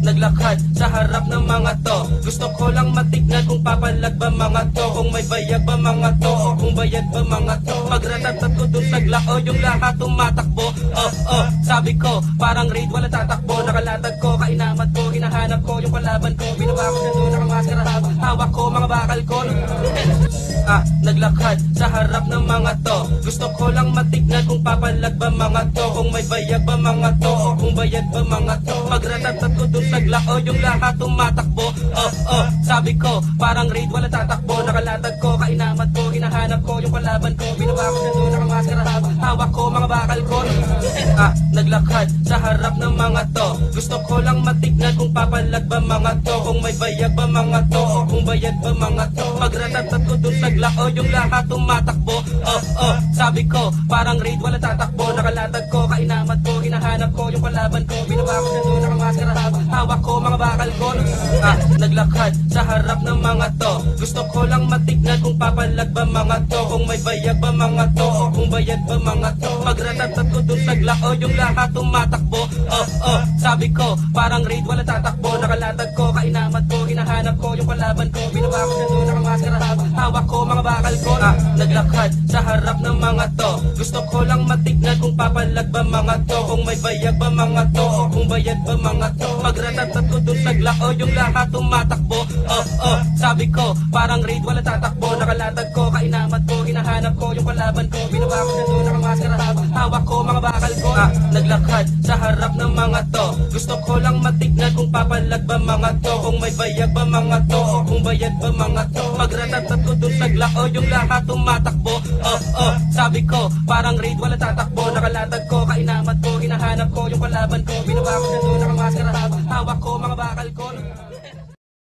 Naglakad sa harap ng mga to. Gusto ko lang matignan kung papalag ba mga to, kung may bayag ba mga to, o kung bayad ba mga to. Pagratatat ko dun naglao, yung lahat tumatakbo. Sabi ko, parang raid, wala tatakbo. Nakalatag ko, kainamat ko, hinahanap ko yung kalaban ko. Binawa ko na doon, nakamaskara habang hawak ko mga bakal ko. Naglakad sa harap ng mga to. Gusto ko lang matignan kung papalag ba mga to, kung may bayag ba mga to, o kung bayad ba mga to. Pagratatat ko dun naglao, yung lahat tumatakbo. Sabi ko, parang raid, wala tatakbo. Nakalatag ko, kainamat ko, hinahanap ko yung kalaban ko. Binawa ko na doon, nakamaskara habang hawak ko mga bakal ko. Naglakad sa harap ng mga to. Gusto ko lang matignan kung papalag ba mga to, kung may bayag ba mga to, o kung bayad ba mga to. Pagratatat ko dun naglao, yung lahat tumatakbo. Sabi ko, parang raid, wala tatakbo. Nakalatag ko, kainamat ko, hinahanap ko yung kalaban ko. Binawa ko na doon, nakamaskara habang hawak ko mga bakal ko. Naglakad sa harap ng mga to. Gusto ko lang matignan kung papalag ba mga to, kung may bayag ba mga to, o kung bayad ba mga to. Pagratatat ko dun naglao, yung lahat tumatakbo. Sabi ko, parang raid, wala tatakbo. Nakalatag ko, kainamat ko, hinahanap ko yung kalaban ko. Binawa ko na doon, nakamaskara habang hawak ko mga bakal ko. Naglakad sa harap ng mga to. Gusto ko lang matignan kung papalag ba mga to, kung may bayag ba mga to, o kung bayad ba mga to. Pagratatat ko dun naglao, yung lahat tumatakbo. Sabi ko, parang raid, wala tatakbo. Nakalatag ko, kainamat ko, hinahanap ko yung kalaban ko. Binawa ko na doon, nakamaskara habang hawak ko mga bakal ko. Naglakad sa harap ng mga to. Gusto ko lang matignan kung papalag ba mga to, kung may bayag ba mga to, o kung bayad ba mga to. Pagratatat ko dun naglao, yung lahat tumatakbo. Sabi ko, parang raid, wala tatakbo. Nakalatag ko, kainamat ko, hinahanap ko yung kalaban ko. Binawa ko na doon, nakamaskara habang hawak ko mga bakal ko.